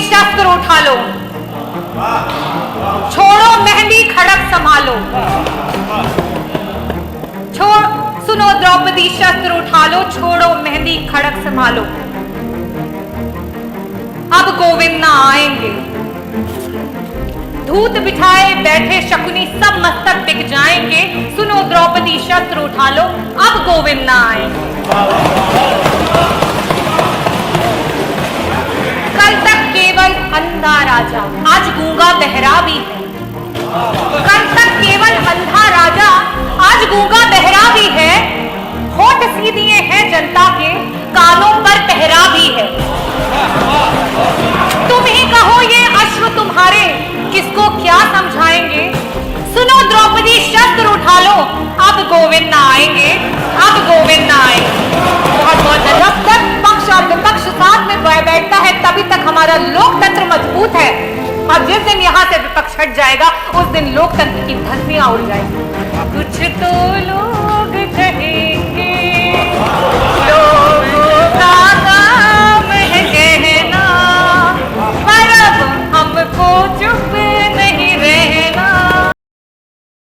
शस्त्र उठा लो, छोड़ो मेहंदी खड़क संभालो। सुनो द्रौपदी शस्त्र उठा लो, छोड़ो मेहंदी खड़क संभालो। अब गोविंद ना आएंगे, धूत बिठाए बैठे शकुनी सब मस्तक बिक जाएंगे। सुनो द्रौपदी शस्त्र उठा लो, अब गोविंद ना आएंगे। कल तक केवल अंधा राजा, आज गूंगा बहरा भी है। कल तक केवल अंधा राजा, आज गूंगा बहरा भी है। होठ सी दिए हैं जनता के, कानों पर पहरा भी है। तुम ही कहो ये अश्व तुम्हारे, किसको क्या समझाएंगे। सुनो द्रौपदी शस्त्र उठा लो, अब गोविंद ना आएंगे, अब गोविंद ना आएंगे। बहुत बहुत जब तक पक्ष और विपक्ष साथ में बैठता है तभी तक हमारा लोकतंत्र मजबूत है, और जिस दिन यहाँ से विपक्ष हट जाएगा उस दिन लोकतंत्र की धज्जियां उड़ जाएंगी। कुछ तो लोग कहेंगे, लोगों का काम है कहना, पर अब हमको चुप नहीं रहना।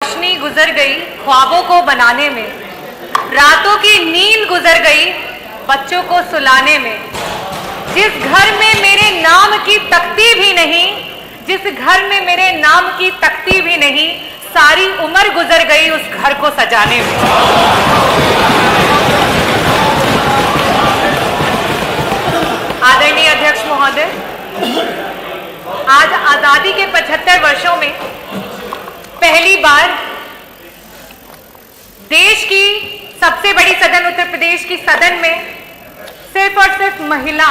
रोशनी गुजर गई ख्वाबों को बनाने में, रातों की नींद गुजर गई बच्चों को सुलाने में। जिस घर में मेरे नाम की तख्ती भी नहीं, जिस घर में मेरे नाम की तख्ती भी नहीं, सारी उम्र गुजर गई उस घर को सजाने में। आदरणीय अध्यक्ष महोदय, आज आजादी के 75 वर्षों में पहली बार देश की सबसे बड़ी सदन उत्तर प्रदेश की सदन में सिर्फ और सिर्फ महिला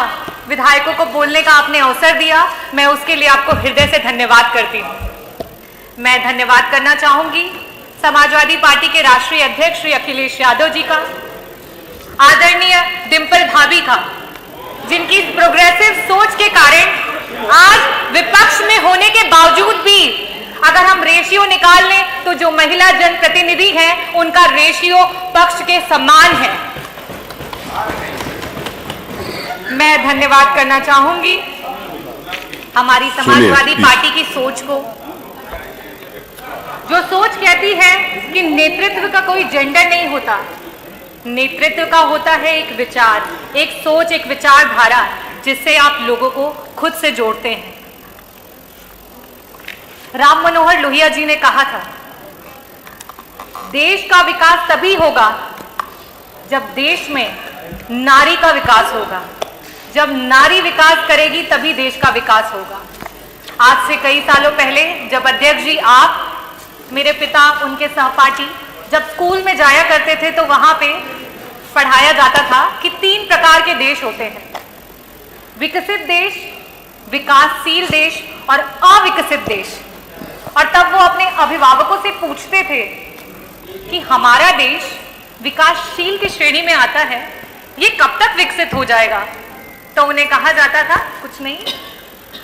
विधायकों को बोलने का आपने अवसर दिया। मैं उसके लिए आपको हृदय से धन्यवाद करती हूँ। मैं धन्यवाद करना चाहूंगी समाजवादी पार्टी के राष्ट्रीय अध्यक्ष श्री अखिलेश यादव जी का, आदरणीय डिंपल भाभी का, जिनकी प्रोग्रेसिव सोच के कारण आज विपक्ष में होने के बावजूद भी अगर हम रेशियो निकाल लें तो जो महिला जनप्रतिनिधि हैं उनका रेशियो पक्ष के समान है। मैं धन्यवाद करना चाहूंगी हमारी समाजवादी पार्टी की सोच को, जो सोच कहती है कि नेतृत्व का कोई जेंडर नहीं होता, नेतृत्व का होता है एक विचार, एक सोच, एक विचारधारा जिससे आप लोगों को खुद से जोड़ते हैं। राम मनोहर लोहिया जी ने कहा था, देश का विकास तभी होगा जब देश में नारी का विकास होगा, जब नारी विकास करेगी तभी देश का विकास होगा। आज से कई सालों पहले जब अध्यक्ष जी आप, मेरे पिता, उनके सहपाठी जब स्कूल में जाया करते थे तो वहां पे पढ़ाया जाता था कि 3 प्रकार के देश होते हैं, विकसित देश, विकासशील देश और अविकसित देश। और तब वो अपने अभिभावकों से पूछते थे कि हमारा देश विकासशील की श्रेणी में आता है, ये कब तक विकसित हो जाएगा। तो उन्हें कहा जाता था कुछ नहीं,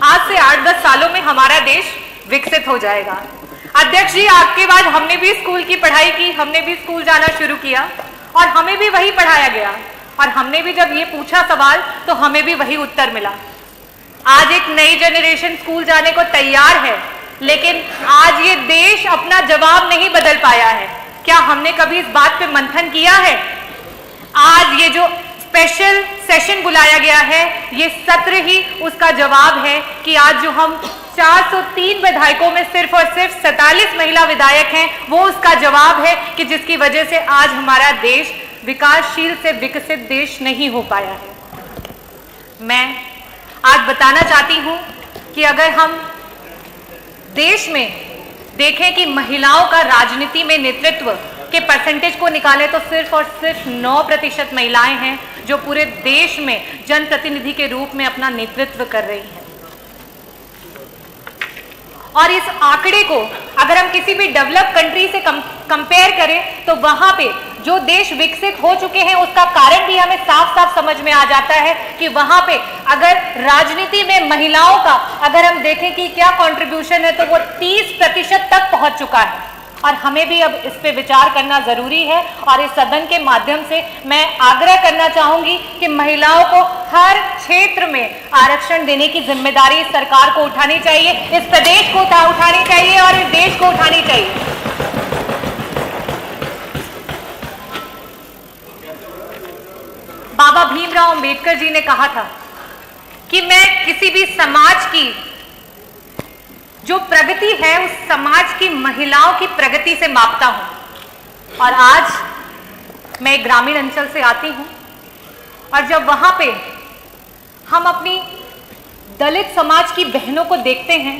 आज से 8-10 सालों में हमारा देश विकसित हो जाएगा। अध्यक्ष जी, आपके बाद हमने भी स्कूल की पढ़ाई की, हमने भी स्कूल जाना शुरू किया और हमें भी वही पढ़ाया गया, और हमने भी जब ये पूछा सवाल तो हमें भी वही उत्तर मिला। आज एक नई जनरेशन स्कूल जाने को तैयार है, लेकिन आज ये देश अपना जवाब नहीं बदल पाया है। क्या हमने कभी इस बात पे मंथन किया है? आज ये जो स्पेशल सेशन बुलाया गया है, ये सत्र ही उसका जवाब है कि आज जो हम 403 विधायकों में सिर्फ और सिर्फ 47 महिला विधायक हैं, वो उसका जवाब है कि जिसकी वजह से आज हमारा देश विकासशील से विकसित देश नहीं हो पाया है। मैं आज बताना चाहती हूं कि अगर हम देश में देखें कि महिलाओं का राजनीति में नेतृत्व के परसेंटेज को निकालें तो सिर्फ और सिर्फ 9% महिलाएं हैं जो पूरे देश में जनप्रतिनिधि के रूप में अपना नेतृत्व कर रही हैं। और इस आंकड़े को अगर हम किसी भी डेवलप कंट्री से कंपेयर करें तो वहां पे जो देश विकसित हो चुके हैं उसका कारण भी हमें साफ साफ समझ में आ जाता है कि वहां पे अगर राजनीति में महिलाओं का अगर हम देखें कि क्या कंट्रीब्यूशन है तो वो 30% तक पहुंच चुका है। और हमें भी अब इस पे विचार करना जरूरी है। और इस सदन के माध्यम से मैं आग्रह करना चाहूंगी कि महिलाओं को हर क्षेत्र में आरक्षण देने की जिम्मेदारी इस सरकार को उठानी चाहिए, इस प्रदेश को उठानी चाहिए और इस देश को उठानी चाहिए। बाबा भीमराव अंबेडकर जी ने कहा था कि मैं किसी भी समाज की जो प्रगति है उस समाज की महिलाओं की प्रगति से मापता हूं। और आज मैं एक ग्रामीण अंचल से आती हूं और जब वहां पे हम अपनी दलित समाज की बहनों को देखते हैं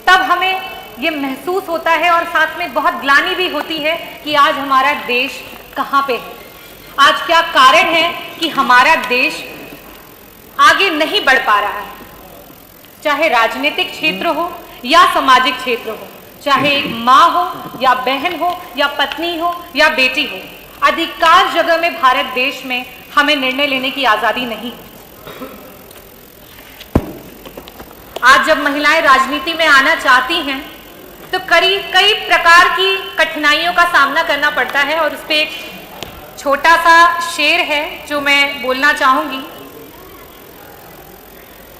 तब हमें ये महसूस होता है और साथ में बहुत ग्लानि भी होती है कि आज हमारा देश कहां पे है, आज क्या कारण है कि हमारा देश आगे नहीं बढ़ पा रहा है। चाहे राजनीतिक क्षेत्र हो या सामाजिक क्षेत्र हो, चाहे एक माँ हो या बहन हो या पत्नी हो या बेटी हो, अधिकांश जगह में भारत देश में हमें निर्णय लेने की आजादी नहीं। आज जब महिलाएं राजनीति में आना चाहती हैं तो कई प्रकार की कठिनाइयों का सामना करना पड़ता है। और उस पर एक छोटा सा शेर है जो मैं बोलना चाहूंगी।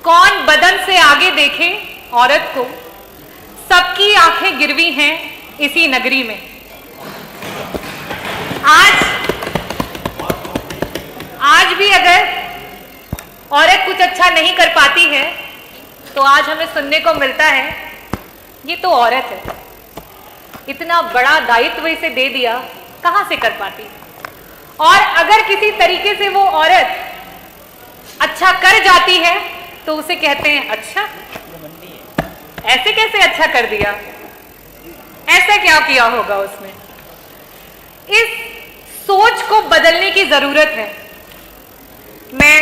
कौन बदन से आगे देखे औरत को, सबकी आंखें गिरवी हैं इसी नगरी में। आज भी अगर औरत कुछ अच्छा नहीं कर पाती है तो आज हमें सुनने को मिलता है ये तो औरत है, इतना बड़ा दायित्व इसे दे दिया, कहां से कर पाती। और अगर किसी तरीके से वो औरत अच्छा कर जाती है तो उसे कहते हैं अच्छा, ऐसे कैसे अच्छा कर दिया, ऐसा क्या किया होगा उसने। इस सोच को बदलने की जरूरत है। मैं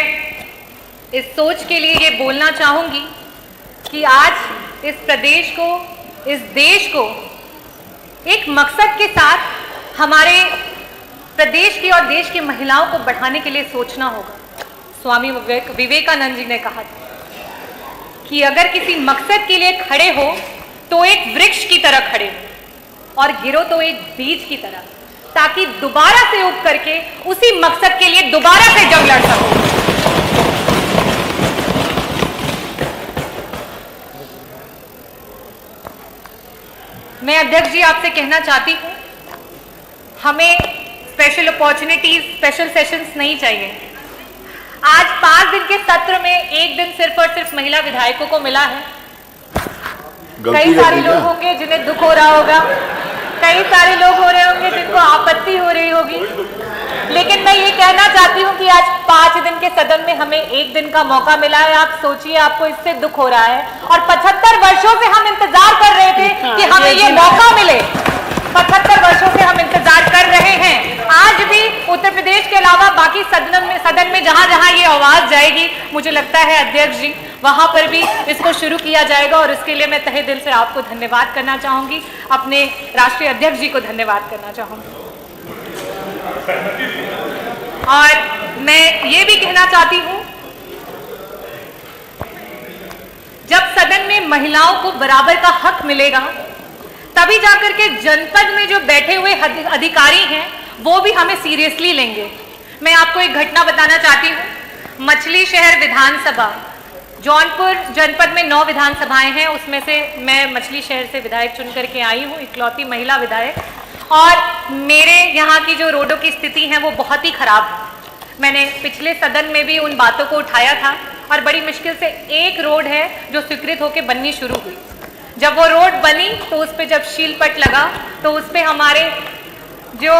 इस सोच के लिए ये बोलना चाहूंगी कि आज इस प्रदेश को, इस देश को एक मकसद के साथ हमारे प्रदेश की और देश की महिलाओं को बढ़ाने के लिए सोचना होगा। स्वामी विवेकानंद जी ने कहा था कि अगर किसी मकसद के लिए खड़े हो तो एक वृक्ष की तरह खड़े हो और गिरो तो एक बीज की तरह, ताकि दोबारा से उग करके उसी मकसद के लिए दोबारा से जंग लड़ सको। मैं अध्यक्ष जी आपसे कहना चाहती हूं, हमें स्पेशल अपॉर्चुनिटीज, स्पेशल सेशंस नहीं चाहिए। आज 5 दिन के सत्र में एक दिन सिर्फ और सिर्फ महिला विधायकों को मिला है। कई सारे लोग होंगे जिन्हें दुख हो रहा होगा, कई सारे लोग हो रहे होंगे जिनको आपत्ति हो रही होगी, लेकिन मैं ये कहना चाहती हूँ कि आज 5 दिन के सदन में हमें एक दिन का मौका मिला है। आप सोचिए, आपको इससे दुख हो रहा है और 75 वर्षों से हम इंतजार कर रहे थे कि हमें ये मौका मिले। 75 वर्षों से हम इंतजार कर रहे हैं। आज भी उत्तर प्रदेश के अलावा बाकी सदन में जहां जहां ये आवाज जाएगी, मुझे लगता है अध्यक्ष जी वहां पर भी इसको शुरू किया जाएगा। और इसके लिए मैं तहे दिल से आपको धन्यवाद करना चाहूंगी, अपने राष्ट्रीय अध्यक्ष जी को धन्यवाद करना चाहूंगी। और मैं ये भी कहना चाहती हूं, जब सदन में महिलाओं को बराबर का हक मिलेगा तभी जाकर के जनपद में जो बैठे हुए अधिकारी हैं वो भी हमें सीरियसली लेंगे। मैं आपको एक घटना बताना चाहती हूँ। मछली शहर विधानसभा, जौनपुर जनपद में 9 विधानसभाएं हैं, उसमें से मैं मछली शहर से विधायक चुन करके आई हूँ, इकलौती महिला विधायक। और मेरे यहाँ की जो रोडों की स्थिति है वो बहुत ही खराब है। मैंने पिछले सदन में भी उन बातों को उठाया था और बड़ी मुश्किल से एक रोड है जो स्वीकृत होकर बननी शुरू हुई। जब वो रोड बनी तो उस पर जब शीलपट लगा तो उस पर हमारे जो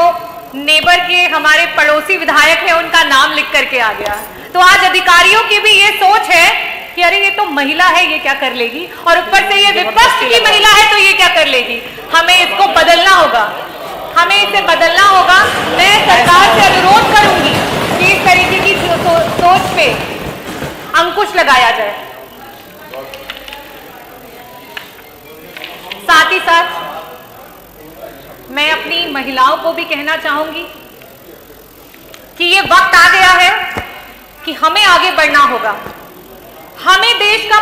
नेबर के हमारे पड़ोसी विधायक हैं उनका नाम लिख करके आ गया। तो आज अधिकारियों की भी ये सोच है कि अरे ये तो महिला है, ये क्या कर लेगी, और ऊपर से ये विपक्ष की महिला है तो ये क्या कर लेगी। हमें इसको बदलना होगा, हमें इसे बदलना होगा। मैं सरकार से अनुरोध करूंगी कि इस तरीके की सोच पे अंकुश लगाया जाए। साथ ही साथ मैं अपनी महिलाओं को भी कहना चाहूंगी कि ये वक्त आ गया है कि हमें आगे बढ़ना होगा, हमें देश का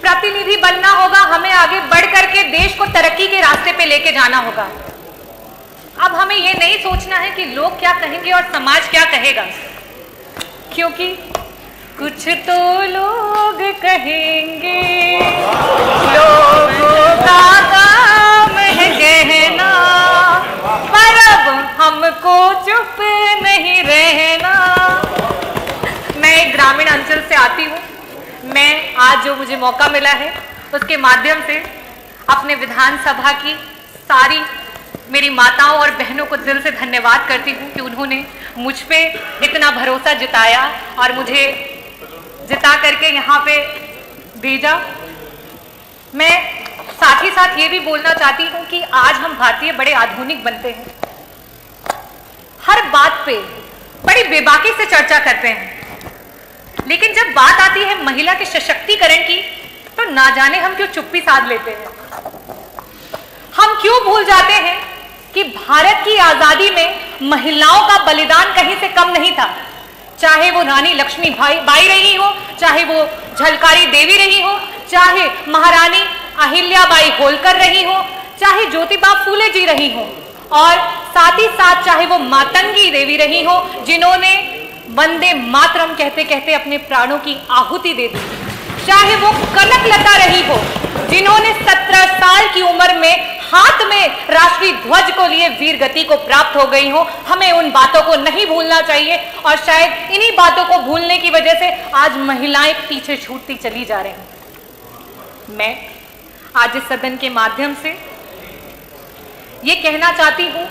प्रतिनिधि बनना होगा, हमें आगे बढ़ करके देश को तरक्की के रास्ते पे लेके जाना होगा। अब हमें ये नहीं सोचना है कि लोग क्या कहेंगे और समाज क्या कहेगा, क्योंकि कुछ तो लोग कहेंगे, लोगों का काम है कहना, पर अब हमको चुप नहीं रहना। मैं एक ग्रामीण अंचल से आती हूँ। मैं आज जो मुझे मौका मिला है उसके माध्यम से अपने विधानसभा की सारी मेरी माताओं और बहनों को दिल से धन्यवाद करती हूँ कि उन्होंने मुझ पे इतना भरोसा जताया और मुझे जिता करके यहाँ पे भेजा। मैं साथ ही साथ ये भी बोलना चाहती हूँ कि आज हम भारतीय बड़े आधुनिक बनते हैं, हर बात पे बड़ी बेबाकी से चर्चा करते हैं, लेकिन जब बात आती है महिला के सशक्तिकरण की तो ना जाने हम क्यों चुप्पी साध लेते हैं। हम क्यों भूल जाते हैं कि भारत की आजादी में महिलाओं का बलिदान कहीं से कम नहीं था, चाहे वो रानी लक्ष्मी बाई रही हो, चाहे वो झलकारी देवी रही हो, चाहे महारानी अहिल्याबाई होलकर रही हो, चाहे ज्योतिबा फूले जी रही हो, और साथ ही साथ चाहे वो मातंगी देवी रही हो जिन्होंने वंदे मातरम कहते कहते अपने प्राणों की आहुति दे दी, चाहे वो कनकलता रही हो जिन्होंने 17 साल की उम्र में हाथ में राष्ट्रीय ध्वज को लिए वीर गति को प्राप्त हो गई हो। हमें उन बातों को नहीं भूलना चाहिए और शायद इन्हीं बातों को भूलने की वजह से आज महिलाएं पीछे छूटती चली जा रही हैं। मैं आज इस सदन के माध्यम से ये कहना चाहती हूँ,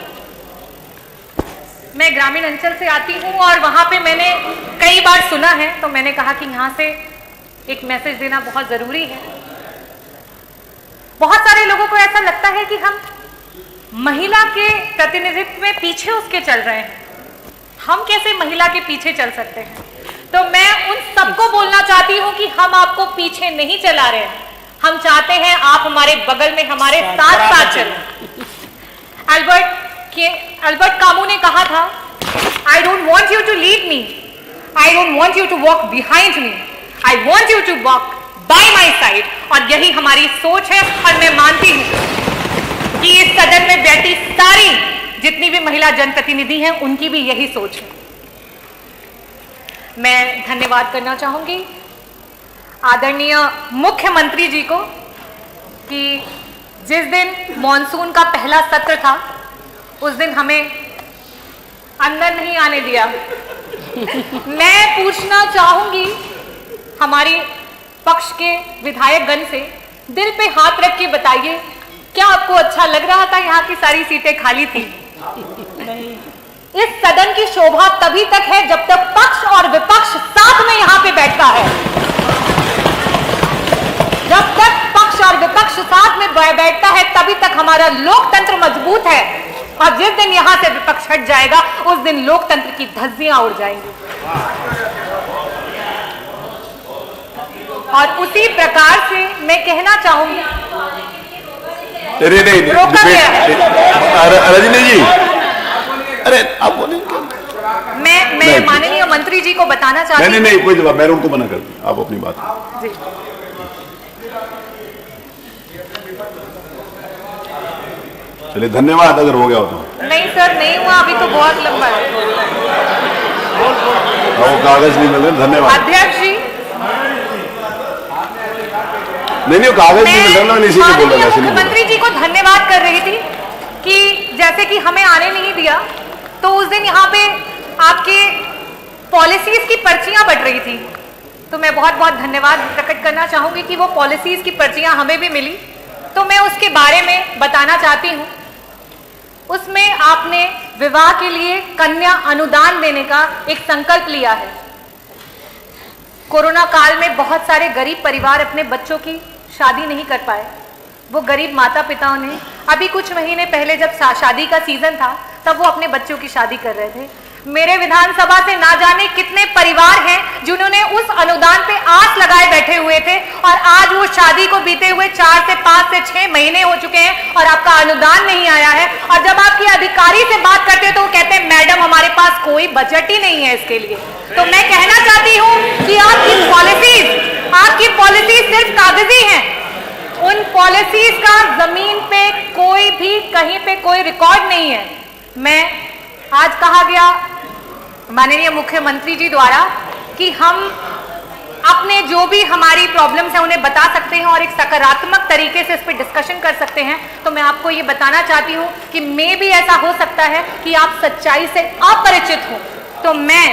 मैं ग्रामीण अंचल से आती हूँ और वहां पे मैंने कई बार सुना है, तो मैंने कहा कि यहाँ से एक मैसेज देना बहुत जरूरी है। बहुत सारे लोगों को ऐसा लगता है कि हम महिला के प्रतिनिधित्व में पीछे उसके चल रहे हैं, हम कैसे महिला के पीछे चल सकते हैं। तो मैं उन सबको बोलना चाहती हूं कि हम आपको पीछे नहीं चला रहे हैं, हम चाहते हैं आप हमारे बगल में हमारे साथ साथ चलें। अल्बर्ट कामू ने कहा था, I don't want you to lead me, I don't want you to walk behind me, I want you to walk by my side. और यही हमारी सोच है और मैं मानती हूं कि इस सदन में बैठी सारी जितनी भी महिला जनप्रतिनिधि हैं उनकी भी यही सोच है। मैं धन्यवाद करना चाहूंगी आदरणीय मुख्यमंत्री जी को कि जिस दिन मॉनसून का पहला सत्र था उस दिन हमें अंदर नहीं आने दिया। मैं पूछना चाहूंगी हमारी पक्ष के विधायकगण से, दिल पे हाथ रख के बताइए, क्या आपको अच्छा लग रहा था यहाँ की सारी सीटें खाली थी? इस सदन की शोभा तभी तक है जब तक पक्ष और विपक्ष साथ में यहाँ पे बैठता है। जब तक पक्ष और विपक्ष साथ में बैठता है तभी तक हमारा लोकतंत्र मजबूत है, और जिस दिन यहाँ से विपक्ष हट जाएगा उस दिन लोकतंत्र की धज्जियां उड़ जाएंगी। और उसी प्रकार से मैं कहना चाहूंगी, रोका गया है। रजनी जी, अरे आप बोलिए। मैं माननीय मंत्री जी को बताना चाहती हूँ। नहीं, कोई जवाब, मैंने उनको मना कर दिया, आप अपनी बात जी। चलिए धन्यवाद, अगर हो गया हो तो। नहीं सर, नहीं हुआ, अभी तो बहुत लंबा है। वो कागज नहीं मिल रहे, धन्यवाद अध्यक्ष जी। नहीं, कागज नहीं मिल रहा, इसी को बोला। मुख्यमंत्री जी को धन्यवाद कर रही थी कि जैसे कि हमें आने नहीं दिया, तो उस दिन यहाँ पे आपके पॉलिसीज की पर्चियां बट रही थी, तो मैं बहुत बहुत धन्यवाद प्रकट करना चाहूंगी कि वो पॉलिसीज की पर्चियां हमें भी मिली। तो मैं उसके बारे में बताना चाहती हूँ। उसमें आपने विवाह के लिए कन्या अनुदान देने का एक संकल्प लिया है। कोरोना काल में बहुत सारे गरीब परिवार अपने बच्चों की शादी नहीं कर पाए। वो गरीब माता पिताओं ने अभी कुछ महीने पहले जब शादी का सीजन था तब वो अपने बच्चों की शादी कर रहे थे। मेरे विधानसभा से ना जाने कितने परिवार हैं जिन्होंने उस अनुदान पे आस लगाए बैठे हुए थे, और आज वो शादी को बीते हुए 4 से 5 से 6 महीने हो चुके हैं और आपका अनुदान नहीं आया है। और जब आपकी अधिकारी से बात करते हो तो वो कहते हैं मैडम हमारे पास कोई बजट ही नहीं है इसके लिए। तो मैं कहना चाहती हूँ कि आपकी पॉलिसीज सिर्फ कागजी हैं। उन पॉलिसीज का जमीन पे कोई भी कहीं पे कोई रिकॉर्ड नहीं है। मैं आज कहा गया माननीय मुख्यमंत्री जी द्वारा कि हम अपने जो भी हमारी प्रॉब्लम्स हैं उन्हें बता सकते हैं और एक सकारात्मक तरीके से इस पर डिस्कशन कर सकते हैं। तो मैं आपको ये बताना चाहती हूँ कि मे भी ऐसा हो सकता है कि आप सच्चाई से अपरिचित हो, तो मैं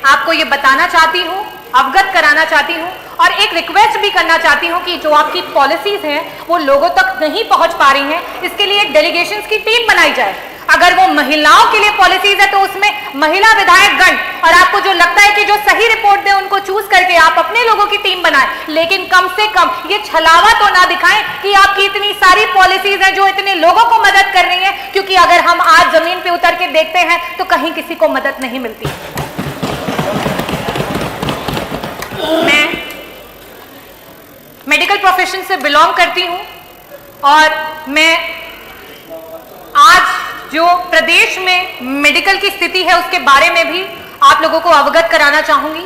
आपको ये बताना चाहती हूँ, अवगत कराना चाहती हूँ और एक रिक्वेस्ट भी करना चाहती हूँ कि जो आपकी पॉलिसीज हैं वो लोगों तक नहीं पहुंच पा रही हैं, इसके लिए एक डेलीगेशंस की टीम बनाई जाए। अगर वो महिलाओं के लिए पॉलिसीज है तो उसमें महिला विधायक गण, और आपको जो लगता है कि जो सही रिपोर्ट दे उनको चूज करके आप अपने लोगों की टीम बनाएं, लेकिन कम से कम ये छलावा तो ना दिखाएं कि आपकी इतनी सारी पॉलिसीज हैं जो इतने लोगों को मदद कर रही हैं, क्योंकि अगर हम आज जमीन पे उतर के देखते हैं तो कहीं किसी को मदद नहीं मिलती। मैं मेडिकल प्रोफेशन से बिलोंग करती हूं और मैं आज जो प्रदेश में मेडिकल की स्थिति है उसके बारे में भी आप लोगों को अवगत कराना चाहूंगी।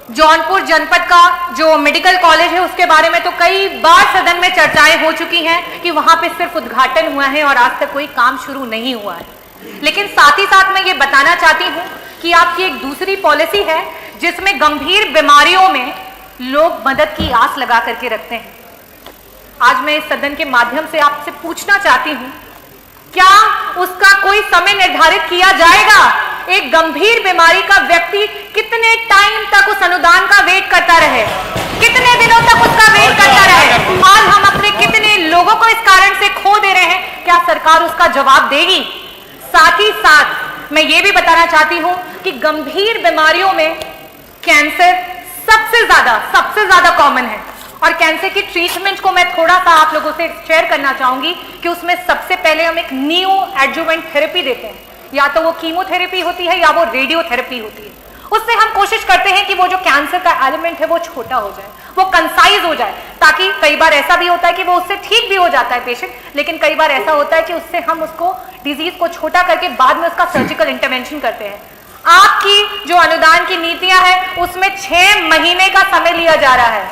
जौनपुर जनपद का जो मेडिकल कॉलेज है उसके बारे में तो कई बार सदन में चर्चाएं हो चुकी हैं कि वहां पे सिर्फ उद्घाटन हुआ है और आज तक कोई काम शुरू नहीं हुआ है। लेकिन साथ ही साथ मैं ये बताना चाहती हूं कि आपकी एक दूसरी पॉलिसी है जिसमें गंभीर बीमारियों में लोग मदद की आस लगा करके रखते हैं। आज मैं इस सदन के माध्यम से आपसे पूछना चाहती हूं, क्या उसका कोई समय निर्धारित किया जाएगा? एक गंभीर बीमारी का व्यक्ति कितने टाइम तक उस अनुदान का वेट करता रहे, कितने दिनों तक उसका वेट करता रहे? आज हम अपने कितने लोगों को इस कारण से खो दे रहे हैं, क्या सरकार उसका जवाब देगी? साथ ही साथ मैं ये भी बताना चाहती हूं कि गंभीर बीमारियों में कैंसर सबसे ज्यादा कॉमन है और कैंसर की ट्रीटमेंट को मैं थोड़ा सा आप लोगों से शेयर करना चाहूंगी कि उसमें सबसे पहले हम एक नियो एडजुवेंट थेरेपी देते हैं, या तो वो कीमोथेरेपी होती है या वो रेडियोथेरेपी होती है। उससे हम कोशिश करते हैं कि वो जो कैंसर का एलिमेंट है वो छोटा हो जाए, वो कंसाइज हो जाए, ताकि कई बार ऐसा भी होता है कि वो उससे ठीक भी हो जाता है पेशेंट, लेकिन कई बार ऐसा होता है कि उससे हम उसको डिजीज को छोटा करके बाद में उसका सर्जिकल इंटरवेंशन करते हैं। आपकी जो अनुदान की नीतियां हैं उसमें 6 महीने का समय लिया जा रहा है।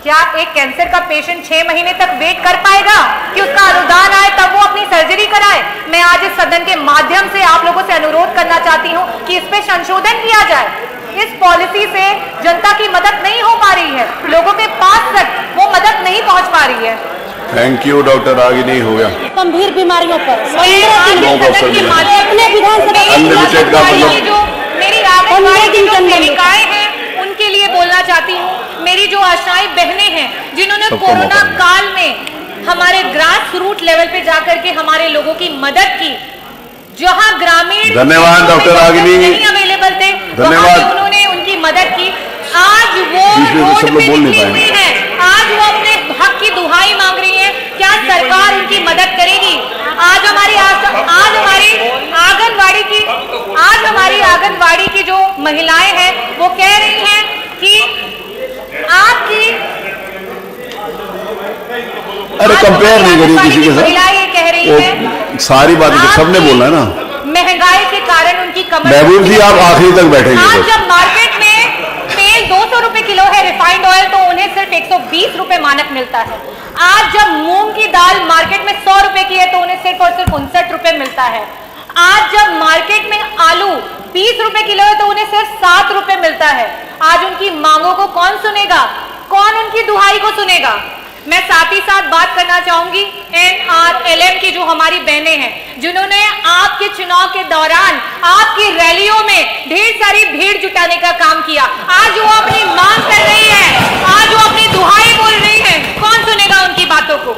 क्या एक कैंसर का पेशेंट 6 महीने तक वेट कर पाएगा कि उसका अनुदान आए तब वो अपनी सर्जरी कराए? मैं आज इस सदन के माध्यम से आप लोगों से अनुरोध करना चाहती हूं कि इस पे संशोधन किया जाए। इस पॉलिसी से जनता की मदद नहीं हो पा रही है, लोगों के पास तक वो मदद नहीं पहुंच पा रही है। थैंक यू डॉक्टर रागिनी, हो गया। गंभीर बीमारियों पर मेरी आंगनबाड़ी की जो सेविकाएं हैं उनके लिए बोलना चाहती हूँ, मेरी जो आशाएं बहनें हैं जिन्होंने कोरोना काल में हमारे ग्रास रूट लेवल पे जाकर के हमारे लोगों की मदद की, जहां ग्रामीण धन्यवाद डॉक्टर रागिनी, नहीं अवेलेबल थे, धन्यवाद, उन्होंने उनकी मदद की। आज वो रोड पे निकली हुई है, आज वो अपने हक की दुहाई मांग रही है, क्या सरकार उनकी मदद करेगी? आज हमारी आंगनबाड़ी की जो महिलाएं हैं वो कह रही हैं कि आपकी, अरे कंपेयर नहीं करिए किसी के साथ, महिलाएं कह रही है सारी बातें सबने बोलना है ना, महंगाई के कारण उनकी कमर। महबूब जी आप आखिरी तक बैठेंगे। आज जब मार्केट में तेल 200 रुपए किलो है रिफाइंड ऑयल, तो उन्हें सिर्फ 120 रुपए मानक मिलता है। आज जब मूंग की दाल मार्केट में 100 रुपए की है तो उन्हें सिर्फ और सिर्फ 59 रुपए मिलता है। आज जब मार्केट में आलू 30 रुपए किलो है तो उन्हें सिर्फ 7 रुपए मिलता है। आज उनकी मांगों को कौन सुनेगा? कौन उनकी दुहाई को सुनेगा? मैं साथ ही साथ बात करना चाहूंगी NRLM की जो हमारी बहनें हैं, जिन्होंने आपके चुनाव के दौरान आपकी रैलियों में ढेर सारी भीड़ जुटाने का काम किया। आज वो अपनी मांग कर रही है, आज वो अपनी दुहाई बोल रही है, कौन सुनेगा उनकी बातों को?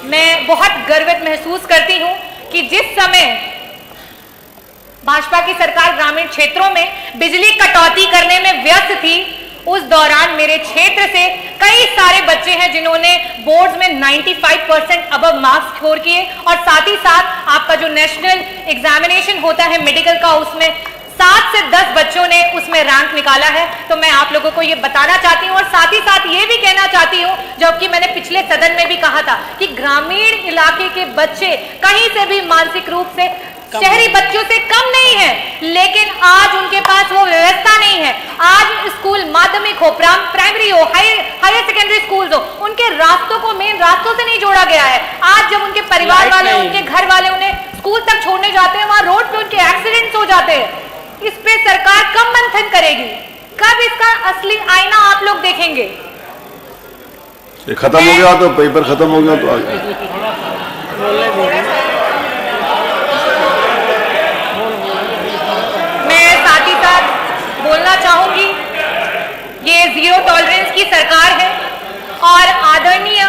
मैं बहुत गर्वित महसूस करती हूं कि जिस समय भाजपा की सरकार ग्रामीण क्षेत्रों में बिजली कटौती करने में व्यस्त थी, उस दौरान मेरे क्षेत्र से कई सारे बच्चे हैं जिन्होंने बोर्ड्स में 95% अबव मार्क्स स्कोर किए, और साथ ही साथ आपका जो नेशनल एग्जामिनेशन होता है मेडिकल का, उसमें 7 से 10 बच्चों ने उसमें रैंक निकाला है। तो मैं आप लोगों को ये बताना चाहती हूँ और साथ ही साथ ये भी कहना चाहती हूँ, जबकि मैंने पिछले सदन में भी कहा था कि ग्रामीण इलाके के बच्चे कहीं से भी मानसिक रूप से शहरी बच्चों से कम नहीं है, लेकिन आज उनके पास वो व्यवस्था नहीं है। आज स्कूल माध्यमिक हो, प्राइमरी हो, हायर सेकेंडरी स्कूल हो, उनके रास्तों को मेन रास्तों से नहीं जोड़ा गया है। आज जब उनके परिवार वाले, उनके घर वाले उन्हें स्कूल तक छोड़ने जाते हैं, वहां रोड पे उनके एक्सीडेंट्स हो जाते हैं। इस पे सरकार कब मंथन करेगी? कब इसका असली आईना आप लोग देखेंगे? ये खत्म हो गया तो पेपर खत्म हो गया तो आगे। मैं साथ ही साथ बोलना चाहूंगी, ये जीरो टॉलरेंस की सरकार है और आदरणीय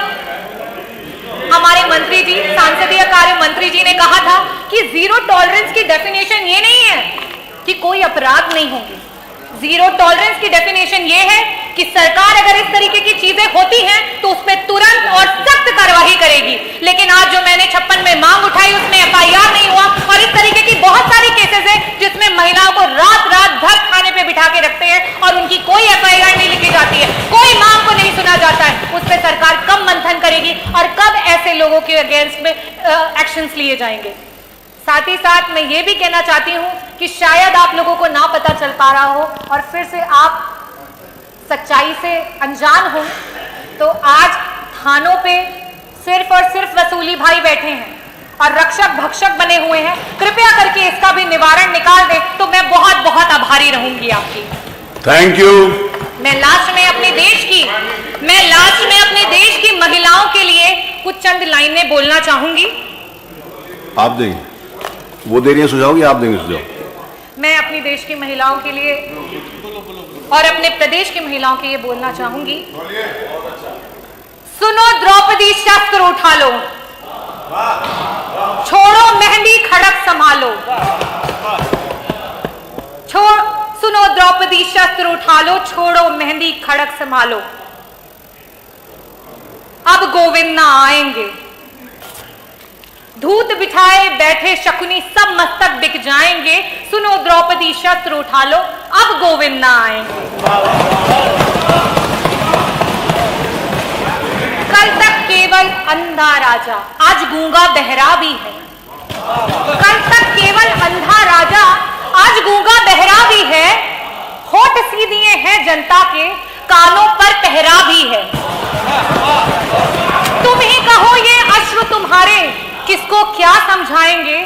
हमारे मंत्री जी, संसदीय कार्य मंत्री जी ने कहा था कि जीरो टॉलरेंस की डेफिनेशन ये नहीं है कि कोई अपराध नहीं होंगे। जीरो टॉलरेंस की डेफिनेशन ये है कि सरकार अगर इस तरीके की चीजें होती हैं तो उस पर तुरंत और सख्त कार्रवाई करेगी। लेकिन आज जो मैंने 56 में मांग उठाई उसमें FIR नहीं हुआ और इस तरीके की बहुत सारी केसेस है जिसमें महिलाओं को रात रात भर खाने पे बिठा के रखते हैं और उनकी कोई FIR नहीं लिखी जाती है, कोई मांग को नहीं सुना जाता है। उस पर सरकार कब मंथन करेगी और कब ऐसे लोगों के अगेंस्ट में एक्शंस लिए जाएंगे? साथ ही साथ मैं ये भी कहना चाहती हूं कि शायद आप लोगों को ना पता चल पा रहा हो और फिर से आप सच्चाई से अनजान हो, तो आज थानों पे सिर्फ और सिर्फ वसूली भाई बैठे हैं और रक्षक भक्षक बने हुए हैं। कृपया करके इसका भी निवारण निकाल दें तो मैं बहुत बहुत आभारी रहूंगी आपकी। Thank you. मैं लास्ट में अपने देश की महिलाओं के लिए कुछ चंद लाइनें बोलना चाहूंगी। आप देंगे, वो दे रही है सुझाव, या आप देंगे सुझाव? मैं अपनी देश की महिलाओं के लिए और अपने प्रदेश की महिलाओं के लिए बोलना चाहूंगी। सुनो द्रौपदी शस्त्र उठा लो, छोड़ो मेहंदी खड़क संभालो। सुनो द्रौपदी शस्त्र उठा लो, छोड़ो मेहंदी खड़क संभालो। अब गोविंद ना आएंगे, धूत बिछाए बैठे शकुनी सब मस्तक बिक जाएंगे। सुनो द्रौपदी शस्त्र उठा लो, अब गोविंद ना आएंगे। कल तक केवल अंधा राजा, आज गूंगा बहरा भी है। कल तक केवल अंधा राजा, आज गूंगा बहरा भी है। होठ सी दिए हैं जनता के, कानों पर पहरा भी है। तुम ही कहो ये अश्व तुम्हारे किसको क्या समझाएंगे?